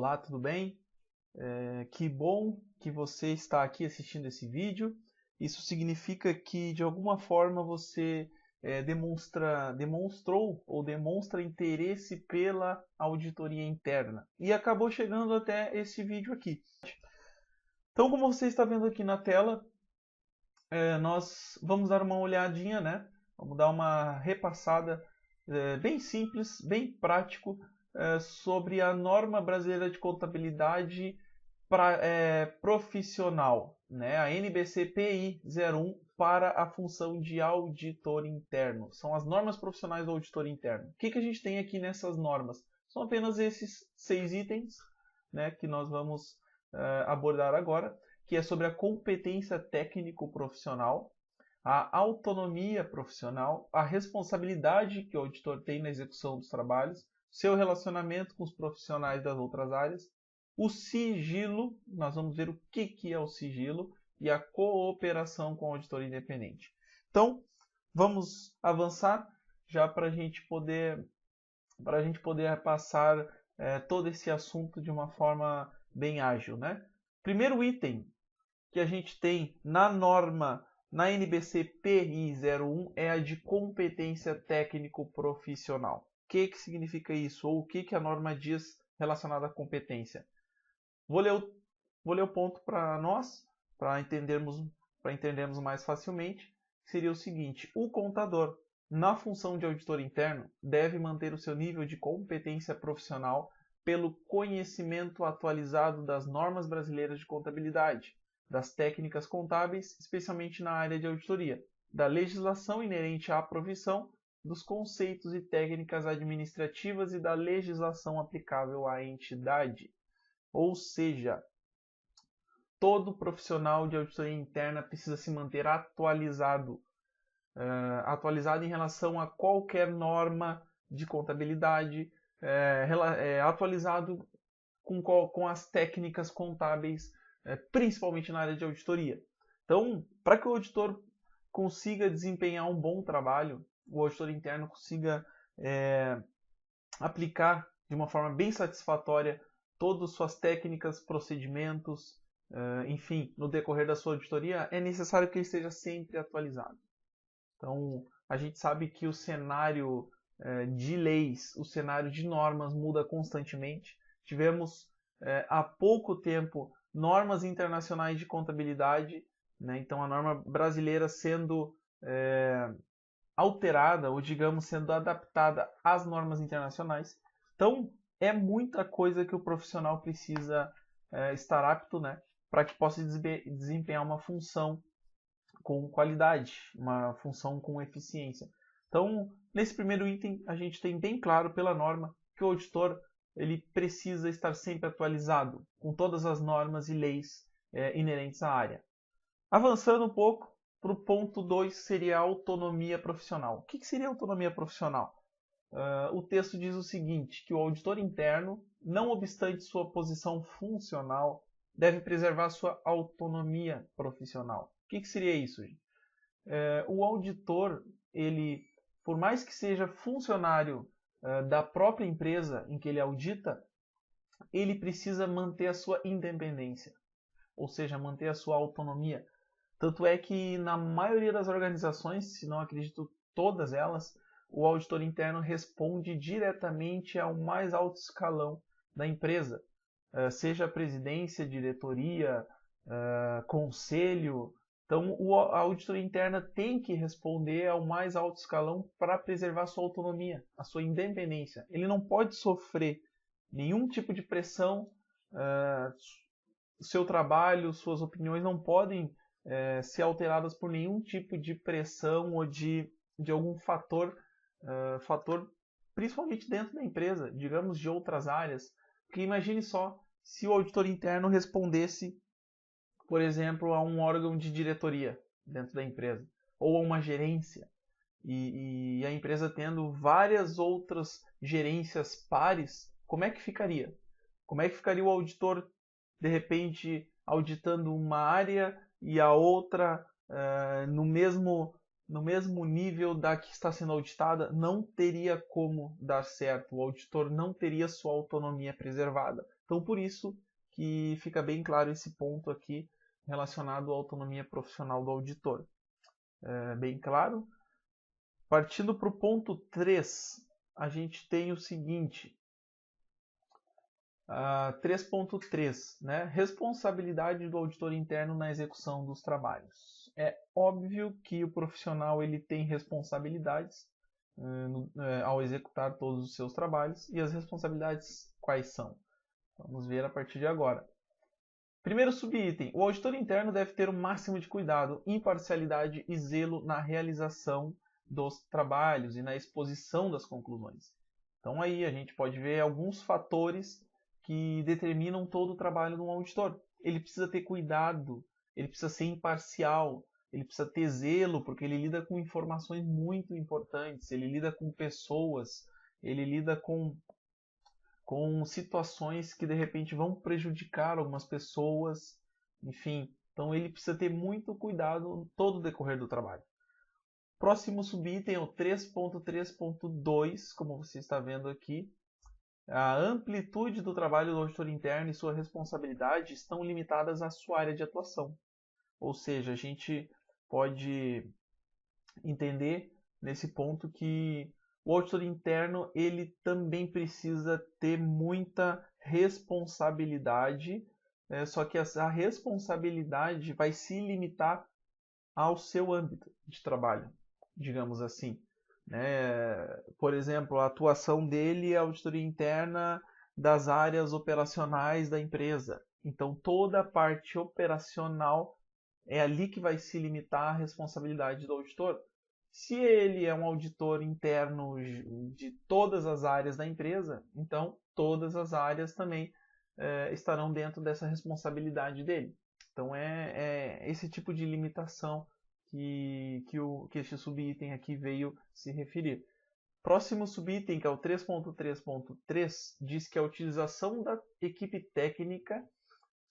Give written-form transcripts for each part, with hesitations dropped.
Olá, tudo bem? Que bom que você está aqui assistindo esse vídeo. Isso significa que de alguma forma você demonstrou ou demonstra interesse pela auditoria interna e acabou chegando até esse vídeo aqui. Então, como você está vendo aqui na tela, nós vamos dar uma olhadinha, né? Vamos dar uma repassada bem simples, bem prático, sobre a norma brasileira de contabilidade profissional, né? A NBC-PI 01 para a função de auditor interno. São as normas profissionais do auditor interno. O que a gente tem aqui nessas normas? São apenas esses 6 itens, né, que nós vamos abordar agora, que é sobre a competência técnico-profissional, a autonomia profissional, a responsabilidade que o auditor tem na execução dos trabalhos, seu relacionamento com os profissionais das outras áreas, o sigilo, nós vamos ver o que é o sigilo, e a cooperação com o auditor independente. Então, vamos avançar já para a gente poder passar todo esse assunto de uma forma bem ágil, né? Primeiro item que a gente tem na norma, na NBC-PI 01, é a de competência técnico-profissional. O que significa isso? Ou o que a norma diz relacionado à competência? Vou ler o ponto para nós, para entendermos mais facilmente. Seria o seguinte: o contador, na função de auditor interno, deve manter o seu nível de competência profissional pelo conhecimento atualizado das normas brasileiras de contabilidade, das técnicas contábeis, especialmente na área de auditoria, da legislação inerente à profissão, dos conceitos e técnicas administrativas e da legislação aplicável à entidade. Ou seja, todo profissional de auditoria interna precisa se manter atualizado em relação a qualquer norma de contabilidade, atualizado com as técnicas contábeis, principalmente na área de auditoria. Então, para que o auditor consiga desempenhar um bom trabalho, o auditor interno consiga aplicar de uma forma bem satisfatória todas as suas técnicas, procedimentos, enfim, no decorrer da sua auditoria, é necessário que ele esteja sempre atualizado. Então, a gente sabe que o cenário de leis, o cenário de normas muda constantemente. Tivemos há pouco tempo normas internacionais de contabilidade, né? Então a norma brasileira sendo alterada, ou digamos, sendo adaptada às normas internacionais. Então é muita coisa que o profissional precisa estar apto, né, para que possa desempenhar uma função com qualidade, uma função com eficiência. Então, nesse primeiro item, a gente tem bem claro pela norma que o auditor ele precisa estar sempre atualizado com todas as normas e leis inerentes à área. Avançando um pouco para o ponto 2, seria a autonomia profissional. O que seria autonomia profissional? O texto diz o seguinte, que o auditor interno, não obstante sua posição funcional, deve preservar sua autonomia profissional. O que seria isso, gente? O auditor, ele, por mais que seja funcionário da própria empresa em que ele audita, ele precisa manter a sua independência, ou seja, manter a sua autonomia. Tanto é que na maioria das organizações, se não acredito todas elas, o auditor interno responde diretamente ao mais alto escalão da empresa, seja a presidência, diretoria, conselho. Então, a auditoria interna tem que responder ao mais alto escalão para preservar sua autonomia, a sua independência. Ele não pode sofrer nenhum tipo de pressão, seu trabalho, suas opiniões não podem ser alteradas por nenhum tipo de pressão ou de algum fator, principalmente dentro da empresa, digamos de outras áreas. Porque imagine só se o auditor interno respondesse, por exemplo, a um órgão de diretoria dentro da empresa, ou a uma gerência, e a empresa tendo várias outras gerências pares, como é que ficaria? Como é que ficaria o auditor, de repente, auditando uma área e a outra no mesmo nível da que está sendo auditada? Não teria como dar certo, o auditor não teria sua autonomia preservada. Então, por isso que fica bem claro esse ponto aqui relacionado à autonomia profissional do auditor. Bem claro. Partindo para o ponto 3, a gente tem o seguinte, 3.3, né? Responsabilidade do auditor interno na execução dos trabalhos. É óbvio que o profissional ele tem responsabilidades ao executar todos os seus trabalhos, e as responsabilidades quais são? Vamos ver a partir de agora. Primeiro subitem, o auditor interno deve ter o máximo de cuidado, imparcialidade e zelo na realização dos trabalhos e na exposição das conclusões. Então aí a gente pode ver alguns fatores que determinam todo o trabalho de um auditor. Ele precisa ter cuidado, ele precisa ser imparcial, ele precisa ter zelo, porque ele lida com informações muito importantes, ele lida com pessoas, ele lida com situações que de repente vão prejudicar algumas pessoas, enfim. Então ele precisa ter muito cuidado todo o decorrer do trabalho. Próximo subitem é o 3.3.2, como você está vendo aqui. A amplitude do trabalho do auditor interno e sua responsabilidade estão limitadas à sua área de atuação. Ou seja, a gente pode entender nesse ponto que o auditor interno ele também precisa ter muita responsabilidade, só que essa responsabilidade vai se limitar ao seu âmbito de trabalho, digamos assim. Por exemplo, a atuação dele é a auditoria interna das áreas operacionais da empresa. Então, toda a parte operacional é ali que vai se limitar a responsabilidade do auditor. Se ele é um auditor interno de todas as áreas da empresa, então todas as áreas também estarão dentro dessa responsabilidade dele. Então é esse tipo de limitação que este subitem aqui veio se referir. Próximo subitem, que é o 3.3.3, diz que a utilização da equipe técnica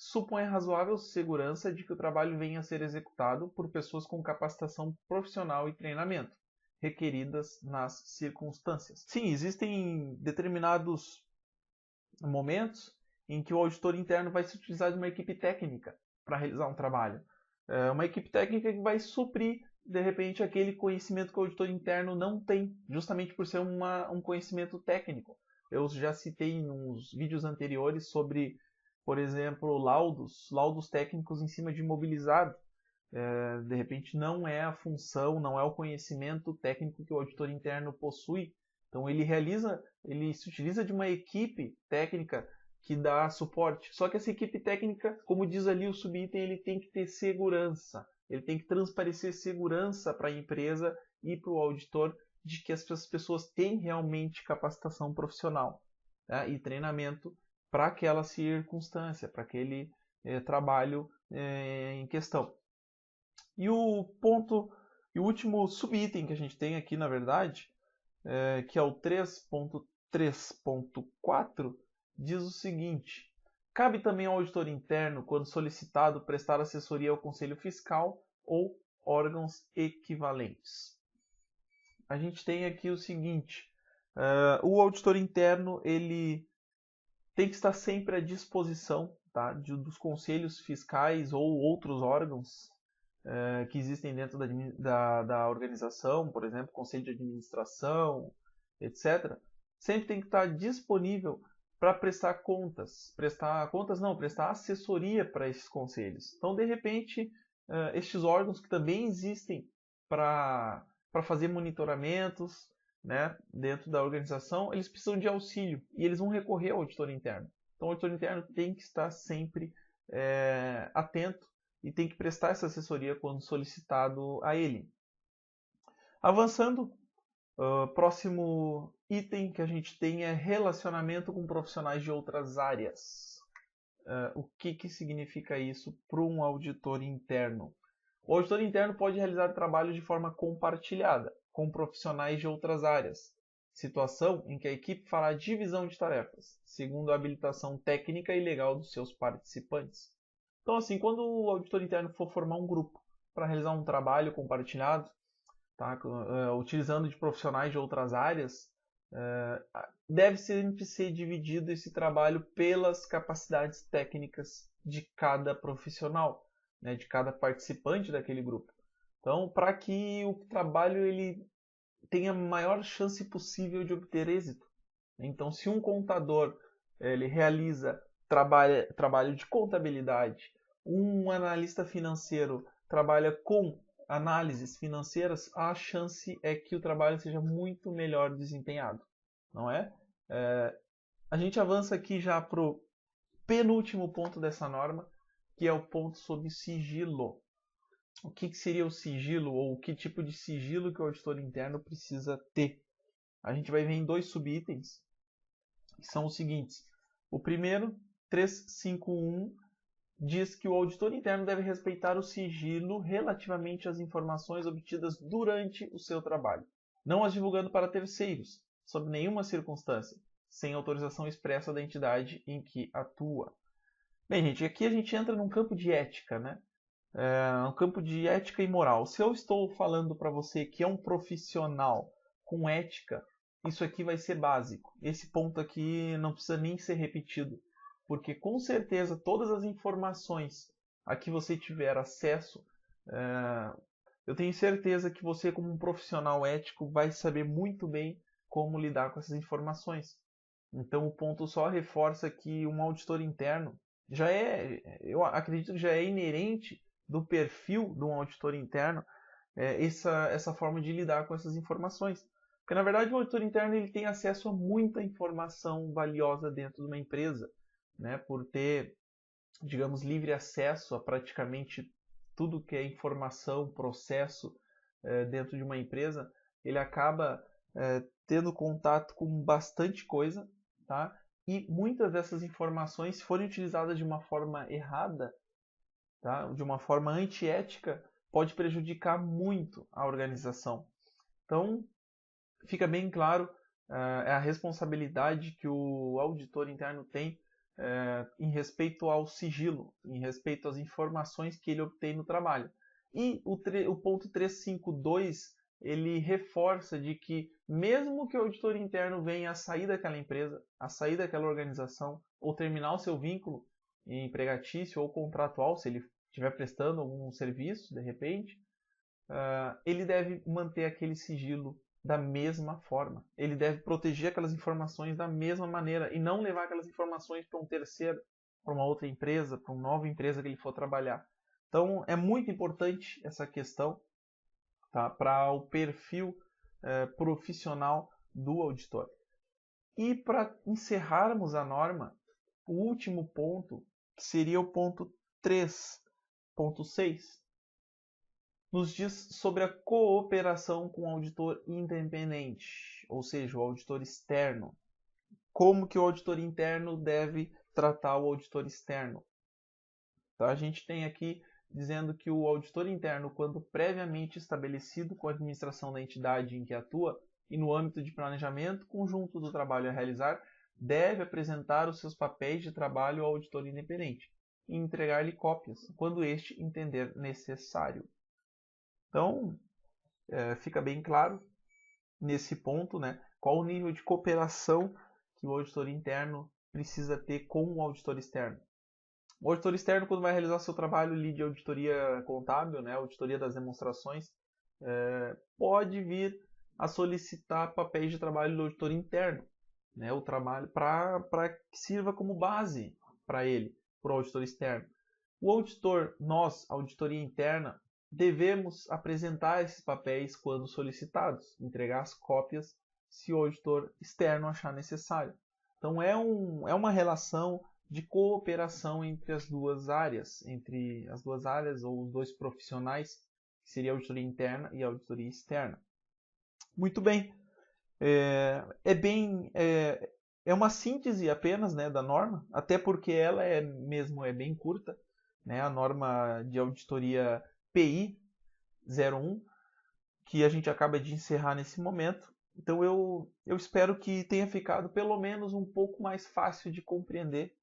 supõe a razoável segurança de que o trabalho venha a ser executado por pessoas com capacitação profissional e treinamento requeridas nas circunstâncias. Sim, existem determinados momentos em que o auditor interno vai se utilizar de uma equipe técnica para realizar um trabalho. Uma equipe técnica que vai suprir, de repente, aquele conhecimento que o auditor interno não tem, justamente por ser um conhecimento técnico. Eu já citei em uns vídeos anteriores sobre, por exemplo, laudos técnicos em cima de imobilizado. De repente não é a função, não é o conhecimento técnico que o auditor interno possui. Então ele se utiliza de uma equipe técnica que dá suporte. Só que essa equipe técnica, como diz ali o subitem, ele tem que ter segurança. Ele tem que transparecer segurança para a empresa e para o auditor de que essas pessoas têm realmente capacitação profissional, né, e treinamento para aquela circunstância, para aquele trabalho em questão. E o último subitem que a gente tem aqui, na verdade, que é o 3.3.4, diz o seguinte: cabe também ao auditor interno, quando solicitado, prestar assessoria ao Conselho Fiscal ou órgãos equivalentes. A gente tem aqui o seguinte: o auditor interno ele tem que estar sempre à disposição, tá, dos conselhos fiscais ou outros órgãos que existem dentro da organização, por exemplo, conselho de administração, etc. Sempre tem que estar disponível para prestar contas. Prestar assessoria para esses conselhos. Então, de repente, estes órgãos que também existem para fazer monitoramentos, né, dentro da organização, eles precisam de auxílio e eles vão recorrer ao auditor interno. Então, o auditor interno tem que estar sempre atento e tem que prestar essa assessoria quando solicitado a ele. Avançando, próximo item que a gente tem é relacionamento com profissionais de outras áreas. O que significa isso para um auditor interno? O auditor interno pode realizar trabalhos de forma compartilhada com profissionais de outras áreas, situação em que a equipe fará divisão de tarefas, segundo a habilitação técnica e legal dos seus participantes. Então, assim, quando o auditor interno for formar um grupo para realizar um trabalho compartilhado, tá, utilizando de profissionais de outras áreas, deve sempre ser dividido esse trabalho pelas capacidades técnicas de cada profissional, né, de cada participante daquele grupo. Então, para que o trabalho ele tenha a maior chance possível de obter êxito. Então, se um contador ele realiza trabalho de contabilidade, um analista financeiro trabalha com análises financeiras, a chance é que o trabalho seja muito melhor desempenhado, não é? A gente avança aqui já para o penúltimo ponto dessa norma, que é o ponto sobre sigilo. O que seria o sigilo, ou que tipo de sigilo que o auditor interno precisa ter? A gente vai ver em 2 subitens, que são os seguintes. O primeiro, 351, diz que o auditor interno deve respeitar o sigilo relativamente às informações obtidas durante o seu trabalho, não as divulgando para terceiros, sob nenhuma circunstância, sem autorização expressa da entidade em que atua. Bem, gente, aqui a gente entra num campo de ética, né? Um campo de ética e moral. Se eu estou falando para você que é um profissional com ética, isso aqui vai ser básico. Esse ponto aqui não precisa nem ser repetido, porque com certeza todas as informações a que você tiver acesso, eu tenho certeza que você, como um profissional ético, vai saber muito bem como lidar com essas informações. Então o ponto só reforça que um auditor interno eu acredito que já é inerente do perfil de um auditor interno essa forma de lidar com essas informações. Porque, na verdade, o auditor interno ele tem acesso a muita informação valiosa dentro de uma empresa, né? Por ter, digamos, livre acesso a praticamente tudo que é informação, processo dentro de uma empresa, ele acaba tendo contato com bastante coisa, tá? E muitas dessas informações, se forem utilizadas de uma forma errada, tá? De uma forma antiética, pode prejudicar muito a organização. Então, fica bem claro a responsabilidade que o auditor interno tem em respeito ao sigilo, em respeito às informações que ele obtém no trabalho. E o ponto 352, ele reforça de que mesmo que o auditor interno venha a sair daquela empresa, a sair daquela organização, ou terminar o seu vínculo empregatício ou contratual, se ele estiver prestando algum serviço, de repente, ele deve manter aquele sigilo da mesma forma. Ele deve proteger aquelas informações da mesma maneira e não levar aquelas informações para um terceiro, para uma outra empresa, para uma nova empresa que ele for trabalhar. Então, é muito importante essa questão, tá, para o perfil profissional do auditor. E para encerrarmos a norma, o último ponto, que seria o ponto 3.6, nos diz sobre a cooperação com o auditor independente, ou seja, o auditor externo. Como que o auditor interno deve tratar o auditor externo? Então, a gente tem aqui dizendo que o auditor interno, quando previamente estabelecido com a administração da entidade em que atua e no âmbito de planejamento conjunto do trabalho a realizar, deve apresentar os seus papéis de trabalho ao auditor independente e entregar-lhe cópias, quando este entender necessário. Então, fica bem claro nesse ponto, né, qual o nível de cooperação que o auditor interno precisa ter com o auditor externo. O auditor externo, quando vai realizar seu trabalho de auditoria contábil, né, auditoria das demonstrações, pode vir a solicitar papéis de trabalho do auditor interno, né, o trabalho para que sirva como base para ele, para o auditor externo. O auditor, nós, auditoria interna, devemos apresentar esses papéis quando solicitados, entregar as cópias se o auditor externo achar necessário. Então é uma relação de cooperação entre as duas áreas ou os dois profissionais, que seria a auditoria interna e a auditoria externa. Muito bem, é uma síntese apenas, né, da norma, até porque ela é bem curta, né, a norma de auditoria PI 01, que a gente acaba de encerrar nesse momento. Então eu espero que tenha ficado pelo menos um pouco mais fácil de compreender,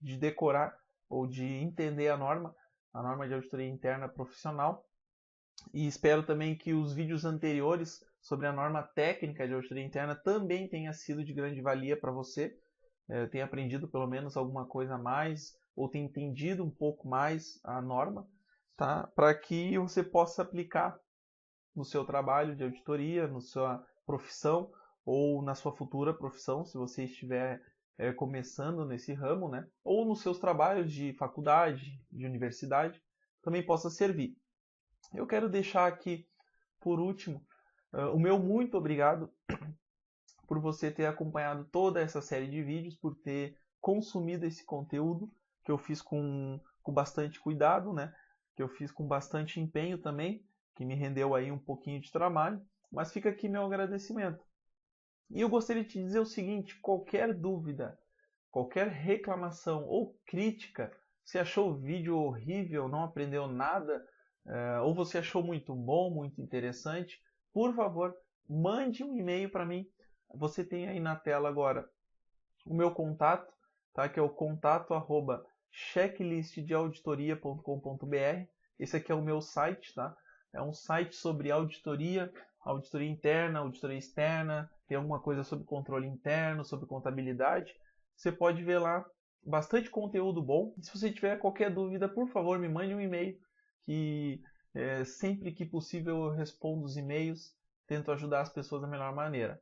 de decorar ou de entender a norma de auditoria interna profissional. E espero também que os vídeos anteriores sobre a norma técnica de auditoria interna também tenha sido de grande valia para você, tenha aprendido pelo menos alguma coisa a mais, ou tenha entendido um pouco mais a norma, tá? Para que você possa aplicar no seu trabalho de auditoria, na sua profissão ou na sua futura profissão, se você estiver começando nesse ramo, né? Ou nos seus trabalhos de faculdade, de universidade, também possa servir. Eu quero deixar aqui, por último, o meu muito obrigado por você ter acompanhado toda essa série de vídeos, por ter consumido esse conteúdo que eu fiz com bastante cuidado, né? Que eu fiz com bastante empenho também, que me rendeu aí um pouquinho de trabalho, mas fica aqui meu agradecimento. E eu gostaria de te dizer o seguinte, qualquer dúvida, qualquer reclamação ou crítica, se achou o vídeo horrível, não aprendeu nada, ou você achou muito bom, muito interessante, por favor, mande um e-mail para mim. Você tem aí na tela agora o meu contato, tá? Que é o contato@checklistdeauditoria.com.br. Esse aqui é o meu site, tá? É um site sobre auditoria, auditoria interna, auditoria externa, tem alguma coisa sobre controle interno, sobre contabilidade. Você pode ver lá bastante conteúdo bom. E se você tiver qualquer dúvida, por favor, me mande um e-mail, que sempre que possível eu respondo os e-mails, tento ajudar as pessoas da melhor maneira.